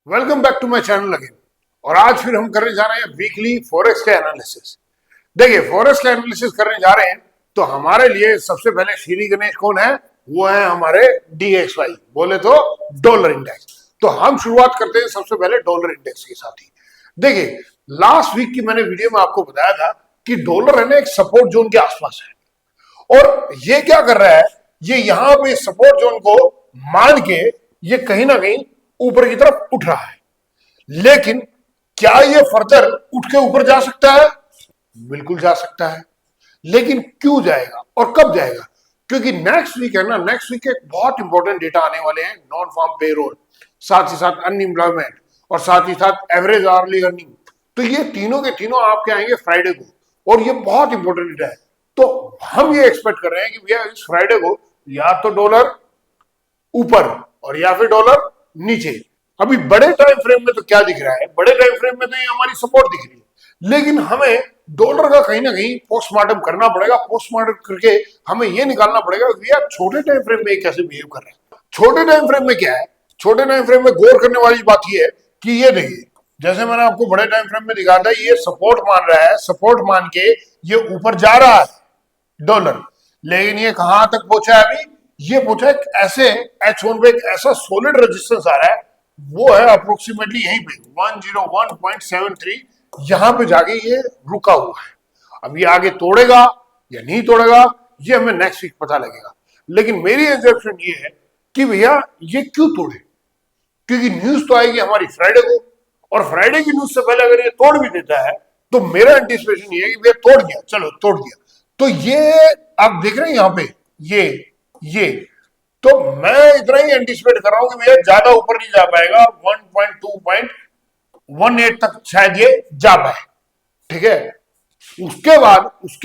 Welcome back to my channel again. और आज फिर हम करने जा रहे हैं वीकली फॉरेक्स का एनालिसिस। देखिए, फॉरेक्स का एनालिसिस करने जा रहे हैं तो हमारे लिए सबसे पहले श्री गणेश कौन है? वो है हमारे DXY, बोले तो डॉलर इंडेक्स। तो हम शुरुआत करते हैं सबसे पहले डॉलर इंडेक्स के साथ ही। देखिए, लास्ट वीक की मैंने वीडियो में आपको बताया था कि डॉलर है ना एक सपोर्ट जोन के आसपास है, और ये क्या कर रहा है, ये यहां पे सपोर्ट जोन को मान के ये कहीं ना कहीं ऊपर की तरफ उठ रहा है। लेकिन क्या ये फर्दर उठ के ऊपर जा सकता है? बिल्कुल जा सकता है। लेकिन क्यों जाएगा और कब जाएगा? क्योंकि नेक्स्ट वीक है ना, नेक्स्ट वीक एक बहुत इंपॉर्टेंट डेटा आने वाले हैं, नॉन फार्म पेरोल, साथ ही साथ अनएम्प्लॉयमेंट और साथ ही साथ एवरेज आवर्ली अर्निंग। तो ये तीनों के तीनों आपके आएंगे फ्राइडे को, और ये बहुत इंपॉर्टेंट डेटा है। तो हम ये एक्सपेक्ट कर रहे हैं कि भैया इस फ्राइडे को या तो डॉलर ऊपर और या फिर डॉलर नीचे। अभी बड़े टाइम फ्रेम में तो क्या दिख रहा है? बड़े टाइम फ्रेम में तो ये हमारी सपोर्ट दिख रही है, लेकिन हमें डॉलर का कहीं ना कहीं पोस्टमार्टम करना पड़ेगा। पोस्टमार्टम करके हमें ये निकालना पड़ेगा कि यार छोटे टाइम फ्रेम में कैसे बिहेव कर रहे हैं। छोटे टाइम फ्रेम में क्या है? छोटे टाइम फ्रेम में गौर करने वाली बात यह है कि ये देखिए, जैसे मैंने आपको बड़े टाइम फ्रेम में दिखाया था, ये सपोर्ट मान रहा है, सपोर्ट मान के ये ऊपर जा रहा है डॉलर। लेकिन ये कहां तक पहुंचा है? अभी ये पहुंचा है ऐसे H1 पे एक ऐसा सॉलिड रेजिस्टेंस आ रहा है, वो है अप्रोक्सीमेटली यहीं पे 101.73। यहां पे जाके ये रुका हुआ है। अब ये आगे तोड़ेगा या नहीं तोड़ेगा, ये हमें नेक्स्ट वीक पता लगेगा। लेकिन मेरी एग्जेप्शन ये है कि भैया ये क्यों तोड़े? क्योंकि न्यूज तो आएगी हमारी फ्राइडे को, और फ्राइडे की न्यूज से पहले अगर ये तोड़ भी देता है तो मेरा एंटिसिपेशन ये है कि भैया तोड़ दिया, चलो तोड़ दिया। तो ये आप देख रहे हैं यहां पे ये तो मैं इतना ही एंटिसिपेट कर रहा हूं कि भैया ज्यादा ऊपर नहीं जा पाएगा, 1.2.18 तक शायद ये जा पाए। ठीक है, उसके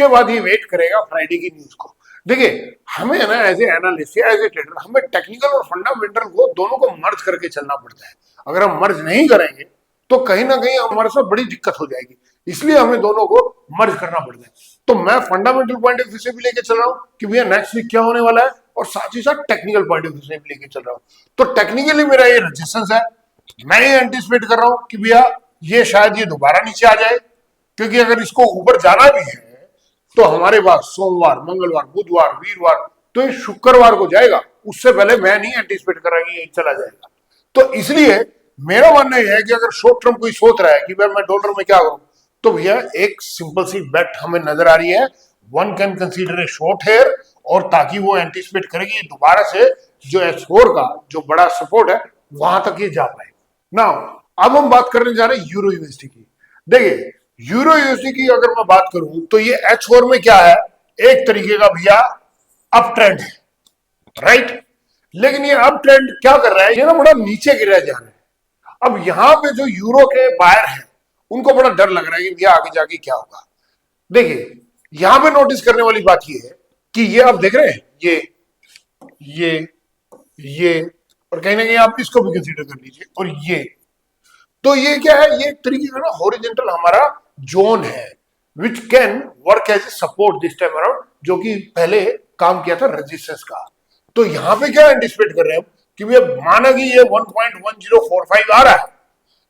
बाद ये वेट करेगा फ्राइडे की न्यूज को। देखिए, हमें ना एज ए एनालिस्ट या एज ए ट्रेडर हमें टेक्निकल और फंडामेंटल को दोनों को मर्ज करके चलना पड़ता है। अगर हम मर्ज नहीं करेंगे तो कहीं ना कहीं हमारे साथ बड़ी दिक्कत हो जाएगी। इसलिए हमें दोनों को मर्ज करना पड़ता है। तो मैं फंडामेंटल पॉइंट ऑफ व्यू से भी लेके चल रहा हूँ कि भैया नेक्स्ट वीक क्या होने वाला है, और साथ ही साथ टेक्निकल पॉइंट ऑफ व्यू से भी लेके चल रहा हूँ। तो टेक्निकली मेरा ये रेजिस्टेंस है, मैं ये एंटिसिपेट कर रहा हूँ कि भैया ये शायद ये दोबारा नीचे आ जाए। क्योंकि अगर इसको ऊपर जाना भी है तो हमारे पास सोमवार, मंगलवार, बुधवार, वीरवार, तो ये शुक्रवार को जाएगा। उससे पहले मैं नहीं एंटिसिपेट कर रहा कि ये चला जाएगा। तो इसलिए मेरा मानना यह है कि अगर शॉर्ट टर्म कोई सोच रहा है कि भाई मैं डॉलर में क्या करूं, तो भैया एक सिंपल सी बेट हमें नजर आ रही है, one can consider a short here, और ताकि वो एंटिसिपेट करेगी दोबारा से जो H4 का जो बड़ा सपोर्ट है वहां तक ये जा पाए। नाउ अब हम बात करने जा रहे हैं यूरो यूएसडी की। देखिए, यूरो यूएसडी की अगर मैं बात करूं तो ये H4 में क्या है, एक तरीके का भैया अप ट्रेंड है, राइट। लेकिन ये अप ट्रेंड क्या कर रहा है, ये ना बड़ा नीचे गिरा जा रहा है। अब यहां पे जो यूरो के बायर हैं उनको बड़ा डर लग रहा है कि भैया आगे जाके क्या होगा। देखिए, यहां पे नोटिस करने वाली बात ये है कि ये आप देख रहे हैं, ये और कहीं ना कहीं आप इसको भी कंसीडर कर लीजिए, और ये तो ये क्या है, ये एक तरीके का ना हॉरिजॉन्टल हमारा जोन है which can work as a support this time around, जो कि पहले काम किया था रेजिस्टेंस का। तो यहां पे क्या एंटिसिपेट कर रहे हैं कि भैया माना कि ये 1.1045 आ रहा है,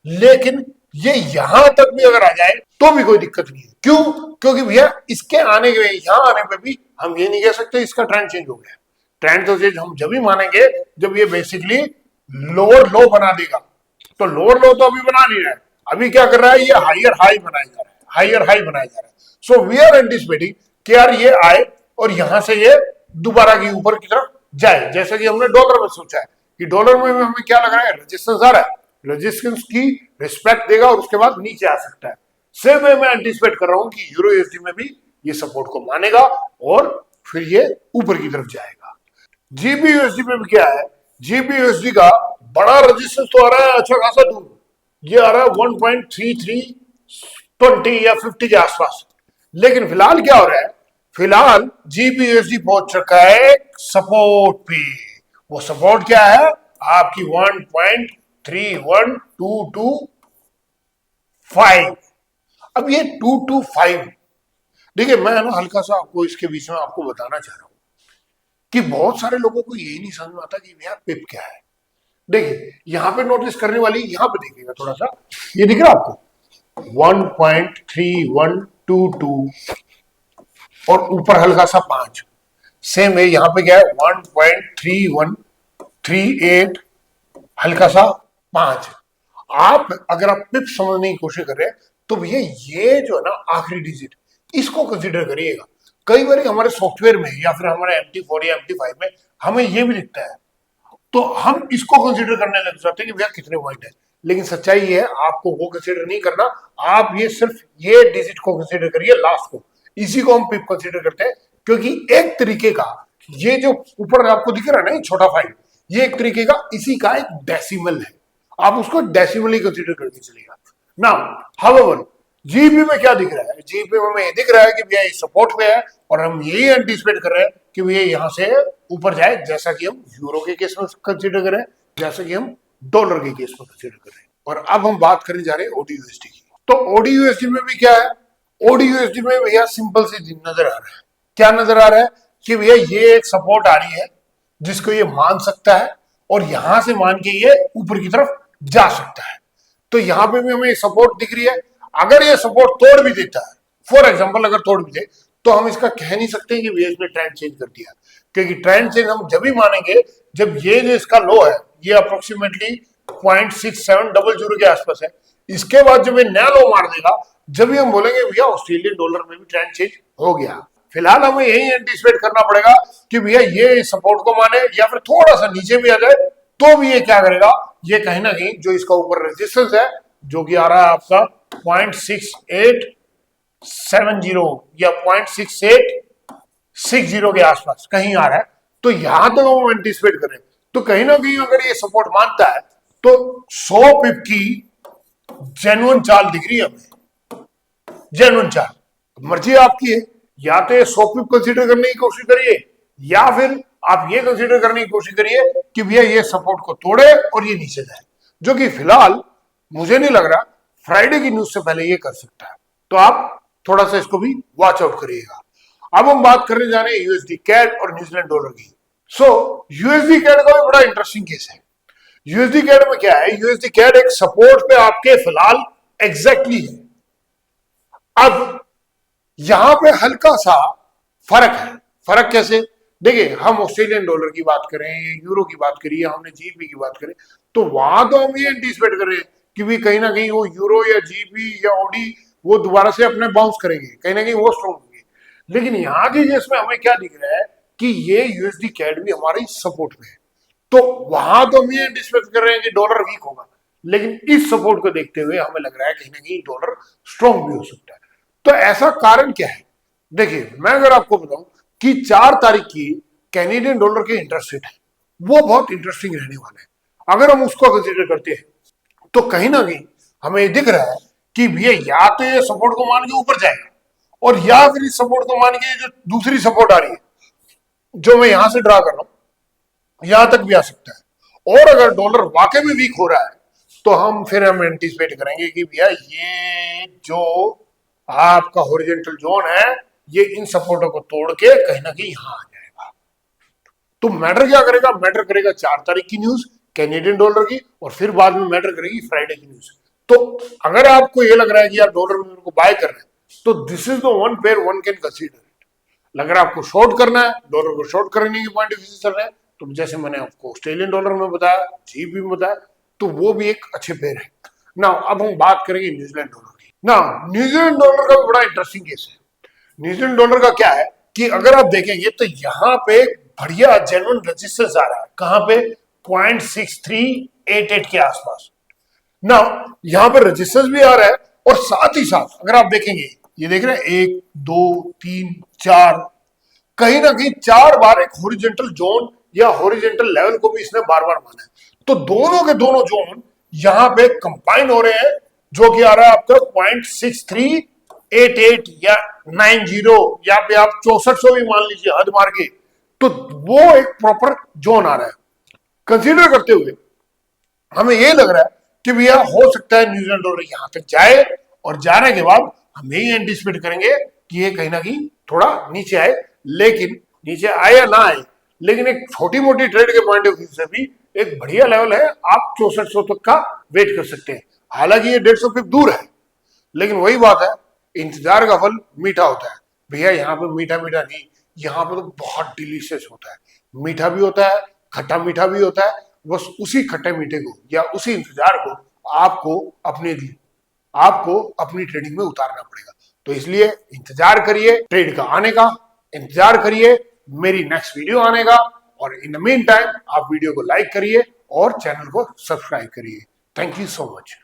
लेकिन ये यहां तक भी अगर आ जाए तो भी कोई दिक्कत नहीं है। क्यों? क्योंकि भैया इसके आने के यहां आने पे भी हम ये नहीं कह सकते इसका ट्रेंड चेंज हो गया। ट्रेंड तो चेंज हम जब भी मानेंगे जब ये बेसिकली लोअर लो बना देगा। तो लोअर लो तो अभी बना नहीं रहा है, अभी क्या कर रहा है, ये हाइयर हाई बनाया जा रहा है, हाइयर हाई बनाया जा रहा है। सो वी आर एंटिसिपेटिंग कि यार ये आए और यहां से ये दोबारा की ऊपर की तरफ जाए, जैसे कि हमने डॉलर में सोचा है कि डॉलर में हमें क्या लग रहा है, रेजिस्टेंस आ रहा है, रेजिस्टेंस की रिस्पेक्ट देगा और उसके बाद नीचे आ सकता है। सेम मैं एंटिसिपेट कर रहा हूं कि यूरो यूएसडी में भी ये सपोर्ट को मानेगा और फिर ये ऊपर की तरफ जाएगा। जीबी यूएसडी में भी क्या है, जीबी यूएसडी का बड़ा रेजिस्टेंस तो आ रहा है अच्छा खासा दूर, ये आ रहा है 1.3320 या 50 के आसपास। लेकिन फिलहाल क्या हो रहा है, फिलहाल जीबी यूएसडी पहुंच चुका है सपोर्ट पे। वो सपोर्ट क्या है आपकी 1.31225। अब ये 225, देखिए मैं ना हल्का सा आपको इसके बीच में आपको बताना चाह रहा हूं कि बहुत सारे लोगों को यही नहीं समझ में आता कि भैया पिप क्या है। देखिए यहां पे नोटिस करने वाली, यहां पे देखिएगा थोड़ा सा, ये दिख रहा है आपको 1.3122 और ऊपर हल्का सा 5। सेम है यहां पे क्या है 1.3138 हल्का सा 5। आप अगर आप पिप समझने की कोशिश कर रहे हैं तो भैया ये जो है ना आखिरी डिजिट, इसको कंसीडर करिएगा। कई बार हमारे सॉफ्टवेयर में या फिर हमारे MT4 या MT5 में हमें ये भी दिखता है, तो हम इसको कंसीडर करने लग जाते हैं कि भैया कितने पॉइंट है। लेकिन सच्चाई ये है आपको वो कंसीडर नहीं करना, आप ये सिर्फ ये डिजिट को कंसीडर करिए, लास्ट को, इसी को हम पिप कंसीडर करते हैं। क्योंकि एक तरीके का ये जो ऊपर आपको दिख रहा है ना छोटा 5, ये एक तरीके का इसी का एक डेसिमल है, आप उसको डेसिमल ही कंसीडर करके चलेगा ना। हाउएवर जीबी में क्या दिख रहा है, जीबी में हमें दिख रहा है कि भैया ये सपोर्ट पे है और हम यही एंटीसिपेट कर रहे हैं कि भैया यहां से ऊपर जाए, जैसा कि हम यूरो के केस में कंसीडर करें, जैसा कि हम डॉलर के केस में कंसीडर कर रहे हैं। और अब हम बात करने जा रहे हैं ओडीयूएसडी की। तो ओडीयूएसडी में भी क्या है, ओडीयूएसडी में भैया सिंपल सी नजर आ रहा है, क्या नजर आ रहा है कि भैया ये एक सपोर्ट आ रही है जिसको ये मान सकता है और यहां से मान के ये ऊपर की तरफ जा सकता है। तो यहां पे भी हमें सपोर्ट दिख रही है। अगर ये सपोर्ट तोड़ भी देता है, फॉर एग्जांपल अगर तोड़ भी दे, तो हम इसका कह नहीं सकते कि भैया इसने ट्रेंड चेंज कर दिया, क्योंकि ट्रेंड चेंज हम जब भी मानेंगे जब ये जो इसका लो है ये अप्रोक्सीमेटली 0.6700 के आसपास है, इसके बाद जब ये नया लो मार देगा, जब भी हम बोलेंगे भैया ऑस्ट्रेलियन डॉलर में भी ट्रेंड चेंज हो गया। फिलहाल हमें यही एंटीसिपेट करना पड़ेगा कि भैया ये सपोर्ट को माने या फिर थोड़ा सा नीचे भी आ जाए तो भी ये क्या करेगा, ये कहीं ना कहीं जो इसका ऊपर रेजिस्टेंस है जो कि आ रहा है आपका 0.6870 या 0.6860 के आसपास कहीं आ रहा है, तो यहां तो हम एंटीसिपेट करें। तो कहीं ना कहीं अगर ये सपोर्ट मानता है तो 100 पिप की जेन्युइन चाल दिख रही है हमें, जेन्युइन चाल। मर्जी आपकी है, या तो ये 100 पिप कंसीडर करने की कोशिश करिए या फिर आप ये कंसीडर करने की कोशिश करिए कि भैया ये सपोर्ट को तोड़े और ये नीचे जाए, जो कि फिलहाल मुझे नहीं लग रहा फ्राइडे की न्यूज से पहले ये कर सकता है। तो आप थोड़ा सा इसको भी वॉच आउट करिएगा। अब हम बात करने जा रहे हैं यूएसडी कैड और न्यूजीलैंड डॉलर की। सो यूएसडी कैड का भी बड़ा इंटरेस्टिंग केस है। यूएसडी कैड में क्या है, यूएसडी कैड एक सपोर्ट पे आपके फिलहाल एग्जैक्टली है। अब यहां पे हल्का सा फर्क है। फर्क कैसे, देखिए हम ऑस्ट्रेलियन डॉलर की बात करें, यूरो की बात करिए, हमने जीबी की बात करें, तो वहां तो हम ये एंटीसिपेट कर रहे हैं कि भी कहीं ना कहीं वो यूरो या जीबी या ओडी वो दोबारा से अपने बाउंस करेंगे, कहीं ना कहीं वो स्ट्रॉन्ग होंगे। लेकिन यहाँ की केस में हमें क्या दिख रहा है कि ये यूएसडी कैड भी हमारी सपोर्ट में है, तो वहां तो हम ये एंटीसिपेट कर रहे हैं कि डॉलर वीक होगा, लेकिन इस सपोर्ट को देखते हुए हमें लग रहा है कहीं ना कहीं डॉलर स्ट्रॉन्ग भी हो सकता है। तो ऐसा कारण क्या है, देखिए मैं अगर आपको बताऊं कि 4 तारीख की कैनेडियन डॉलर के इंटरेस्ट रेट है वो बहुत इंटरेस्टिंग रहने वाला है। अगर हम उसको कंसीडर करते हैं तो कहीं ना कहीं हमें दिख रहा है कि भैया या तो ये सपोर्ट को मान के ऊपर जाएगा और या फिर इस सपोर्ट को मान के जो दूसरी सपोर्ट आ रही है जो मैं यहां से ड्रा कर रहा हूं यहां तक भी आ सकता है। और अगर डॉलर वाकई में वीक हो रहा है तो हम एंटीसिपेट करेंगे कि भैया ये जो आपका हॉरिजॉन्टल जोन है ये इन सपोर्टों को तोड़ के कहीं ना कहीं यहां आ जाएगा। तो मैटर क्या करेगा, मैटर करेगा 4 तारीख की न्यूज कैनेडियन डॉलर की, और फिर बाद में मैटर करेगी फ्राइडे की न्यूज। तो अगर आपको ये लग रहा है कि आप डॉलर में को बाय कर रहे हैं तो this is the one pair one can consider it. अगर आपको शॉर्ट करना है, डॉलर को शॉर्ट करने की पॉइंट ऑफ व्यू से चल रहे हैं, तो जैसे मैंने आपको ऑस्ट्रेलियन डॉलर में बताया, जीबी में बताया, तो वो भी एक अच्छे पेयर है ना। अब हम बात करेंगे न्यूजीलैंड डॉलर की ना। न्यूजीलैंड डॉलर का भी बड़ा इंटरेस्टिंग केस है। न्यूजीलैंड डॉलर का क्या है कि अगर आप देखेंगे तो यहाँ पे बढ़िया जेन्युइन रेजिस्टेंस आ रहा है, कहां पे 0.6388 के आसपास ना। यहाँ पे रेजिस्टेंस भी आ रहा है और साथ ही साथ अगर आप देखेंगे, ये देख रहे हैं 1 2 3 4, कहीं ना कहीं 4 बार एक हॉरिजॉन्टल जोन या हॉरिजॉन्टल लेवल को भी इसने बार बार माना है। तो दोनों के दोनों जोन यहाँ पे कंबाइन हो रहे हैं, जो कि आ रहा है आपका 0.6388 या 90, या पे आप 6400 भी मान लीजिए हद मार के, तो वो एक प्रॉपर जोन आ रहा है। कंसीडर करते हुए हमें ये लग रहा है कि भैया हो सकता है न्यूजीलैंड डॉलर यहां तक जाए, और जाने के बाद हम यही एंटिसिपेट करेंगे कि ये कहीं ना कहीं थोड़ा नीचे आए। लेकिन नीचे आए या ना आए, लेकिन एक छोटी मोटी ट्रेड के पॉइंट ऑफ व्यू से भी एक बढ़िया लेवल है, आप 6400 तक का वेट कर सकते हैं। हालांकि ये 150 पिप दूर है, लेकिन वही बात है, इंतजार का फल मीठा होता है। भैया यहाँ पे मीठा मीठा नहीं, यहाँ पे तो बहुत डिलीशियस होता है, मीठा भी होता है, खट्टा मीठा भी होता है। बस उसी खट्टे मीठे को या उसी इंतजार को आपको अपने आपको अपनी ट्रेडिंग में उतारना पड़ेगा। तो इसलिए इंतजार करिए ट्रेड का आने का, इंतजार करिए मेरी नेक्स्ट वीडियो आने का, और इन द मीन टाइम आप वीडियो को लाइक करिए और चैनल को सब्सक्राइब करिए। Thank you so much.